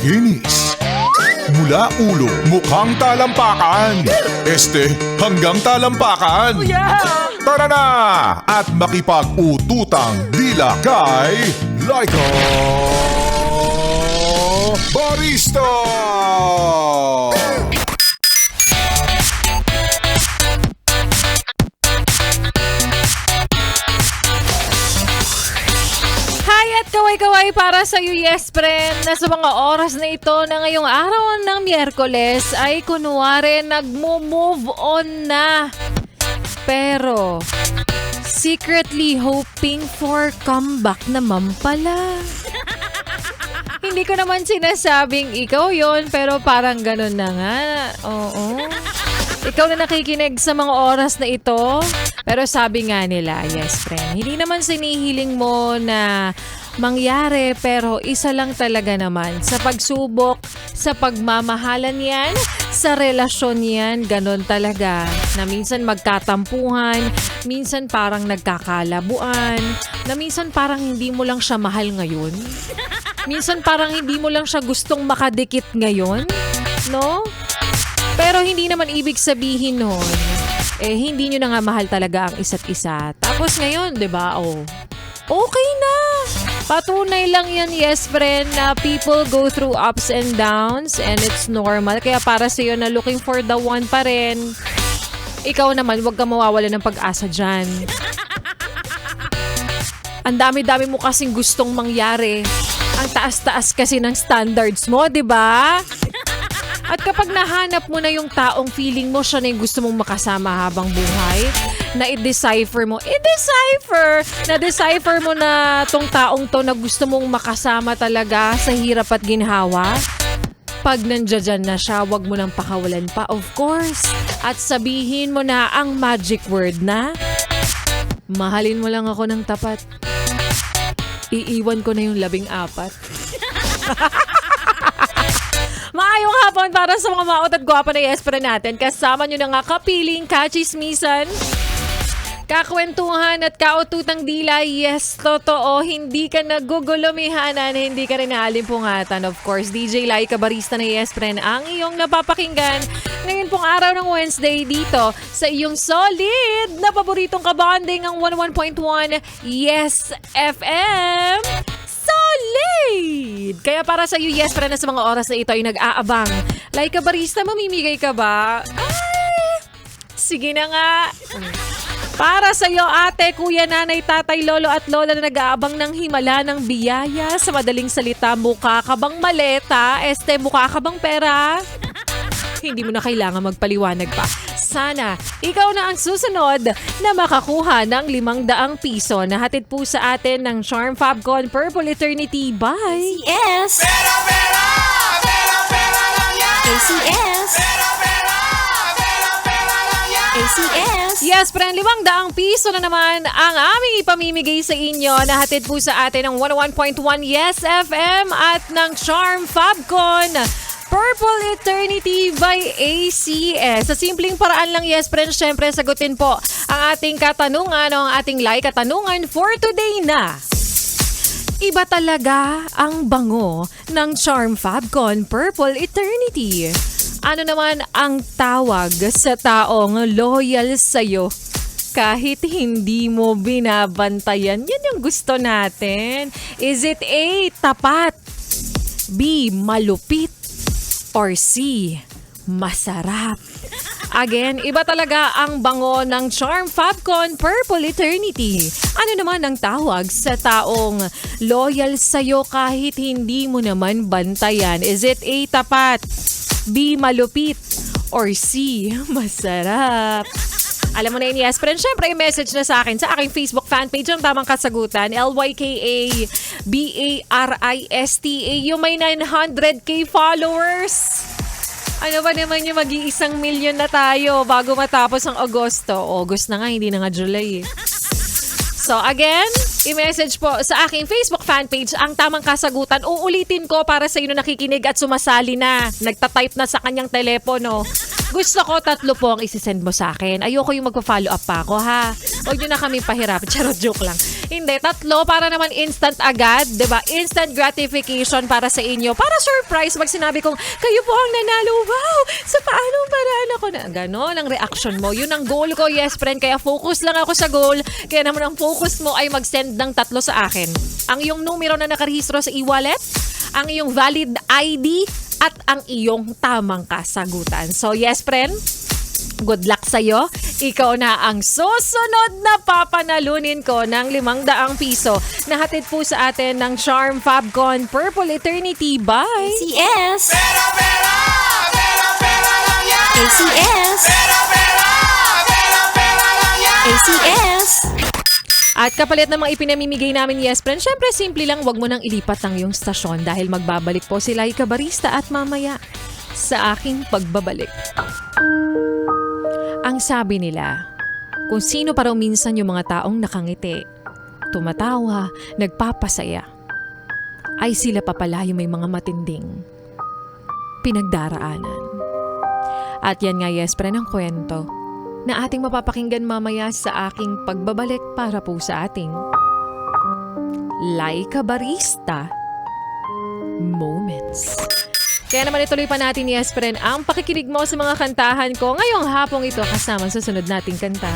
kinis. Mula ulo, mukhang talampakan. Hanggang talampakan. Tara na at makipag-ututang dila kay Laika Barista! Kaway-kaway para sa iyo, yes friend, na sa mga oras na ito na ngayong araw ng Miyerkules ay kunwari nagmo-move on na. Pero secretly hoping for comeback naman pala. Hindi ko naman sinasabing ikaw yon, pero parang ganun na nga. Oo. Ikaw na nakikinig sa mga oras na ito. Pero sabi nga nila, yes friend, hindi naman sinihiling mo na mangyari, pero isa lang talaga naman. Sa pagsubok, sa pagmamahalan yan, sa relasyon yan, ganon talaga. Na minsan magkatampuhan, minsan parang nagkakalabuan, na minsan parang hindi mo lang siya mahal ngayon. Minsan parang hindi mo lang siya gustong makadikit ngayon, no? Pero hindi naman ibig sabihin nun, hindi nyo na nga mahal talaga ang isa't isa. Tapos ngayon, di ba, okay na. Patunay lang yan, yes friend, na people go through ups and downs and it's normal. Kaya para sa'yo na looking for the one pa rin, ikaw naman, huwag ka mawawala ng pag-asa dyan. Ang dami-dami mo kasing gustong mangyari. Ang taas-taas kasi ng standards mo, di ba? At kapag nahanap mo na yung taong feeling mo siya na yung gusto mong makasama habang buhay, na i-decipher mo na tong taong to na gusto mong makasama talaga sa hirap at ginhawa, pag nandiyan na siya, wag mo nang pakawalan pa, of course. At sabihin mo na ang magic word na, mahalin mo lang ako ng tapat. Iiwan ko na yung 14. Maayong hapon para sa mga maot at gwapa na yespre natin. Kasama nyo na nga kapiling, kachismisan, kakwentuhan at kaututang dila. Yes, totoo. Hindi ka nagugulumihanan, hindi ka rin naalimpungatan. Of course, DJ Laika Barista na yespre ang iyong napapakinggan ngayon pong araw ng Wednesday dito sa iyong solid na paboritong kabanding ang 101.1 Yes FM. Solid! Kaya para sa iyo, yes, para na sa mga oras na ito ay nag-aabang. Laika Barista, mamimigay ka ba? Ay! Sige na nga. Para sa iyo, ate, kuya, nanay, tatay, lolo at lola na nag-aabang ng himala ng biyaya. Sa madaling salita, mukha ka bang maleta? Mukha ka bang pera? Hindi mo na kailangan magpaliwanag pa. Sana ikaw na ang susunod na makakuha ng 500 piso na hatid po sa atin ng Charm Fabcon Purple Eternity by ACS. Pera, pera! Pera, pera lang yan! ACS. Pera, pera! Pera, pera lang yan! ACS. Yes, friend, 500 piso na naman ang aming ipamimigay sa inyo na hatid po sa atin ng 101.1 Yes FM at ng Charm Fabcon Purple Eternity by ACS. Sa simpleng paraan lang, yes friends, syempre sagutin po ang ating katanungan o ang ating like katanungan for today na, iba talaga ang bango ng Charm Fabcon Purple Eternity. Ano naman ang tawag sa taong loyal sa'yo kahit hindi mo binabantayan? Yan yung gusto natin. Is it A, tapat, B, malupit, or C, masarap? Again, iba talaga ang bango ng Charm Fabcon Purple Eternity. Ano naman ang tawag sa taong loyal sa'yo kahit hindi mo naman bantayan? Is it A, tapat, B, malupit, or C, masarap? Alam mo na yun, yes friend. Siyempre, i-message na sa akin sa aking Facebook fanpage ang tamang kasagutan. LYKA-BARISTA. Yung may 900k followers. Ano ba naman yung mag-1 million na tayo bago matapos ang Agosto? August na nga, hindi na nga July eh. So again, i-message po sa aking Facebook fanpage ang tamang kasagutan. Uulitin ko para sa inyo nakikinig at sumasali na. Nagtatype na sa kanyang telepono. Gusto ko 3 po ang isisend mo sa akin. Ayoko yung magpa-follow up pa ako, ha? Huwag nyo na kami pahirap. Charot, joke lang. Hindi, 3 para naman instant agad. 'Di ba? Instant gratification para sa inyo. Para surprise, pag sinabi kong, kayo po ang nanalo. Wow! Sa paanong paraan ako na? Ganon ang reaction mo. Yun ang goal ko, yes, friend. Kaya focus lang ako sa goal. Kaya naman ang focus mo ay mag-send ng 3 sa akin. Ang iyong numero na nakarehistro sa e-wallet, ang iyong valid ID, at ang iyong tamang kasagutan. So, yes, friend, good luck sa'yo. Ikaw na ang susunod na papanalunin ko ng 500 piso na hatid po sa atin ng Charm Fabcon Purple Eternity by ACS! Pera, pera, pera, pera lang yan. ACS! Pera, pera, pera, pera lang yan. ACS! At kapalit ng mga ipinamimigay namin, yes, friend, syempre simple lang, wag mo nang ilipat ang iyong stasyon dahil magbabalik po sila Barista at mamaya sa aking pagbabalik. Ang sabi nila, kung sino pa raw minsan yung mga taong nakangiti, tumatawa, nagpapasaya, ay sila pa pala yung may mga matinding pinagdaraanan. At yan nga, yes, friend, ang kwento na ating mapapakinggan mamaya sa aking pagbabalik para po sa ating Barista Moments. Kaya naman ituloy pa natin, yes, friend, ang pakikinig mo sa mga kantahan ko ngayong hapong ito kasama sa sunod nating kanta.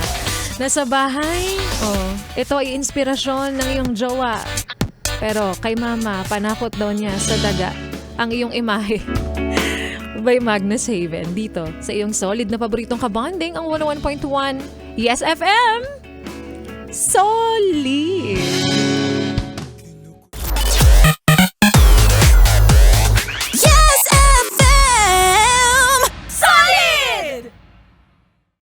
Nasa bahay, ito ay inspirasyon ng iyong jowa. Pero kay mama, panakot daw niya sa daga ang iyong imahe. By Magnus Haven dito sa iyong solid na paboritong kabanding ang 101.1 Yes FM. Solid!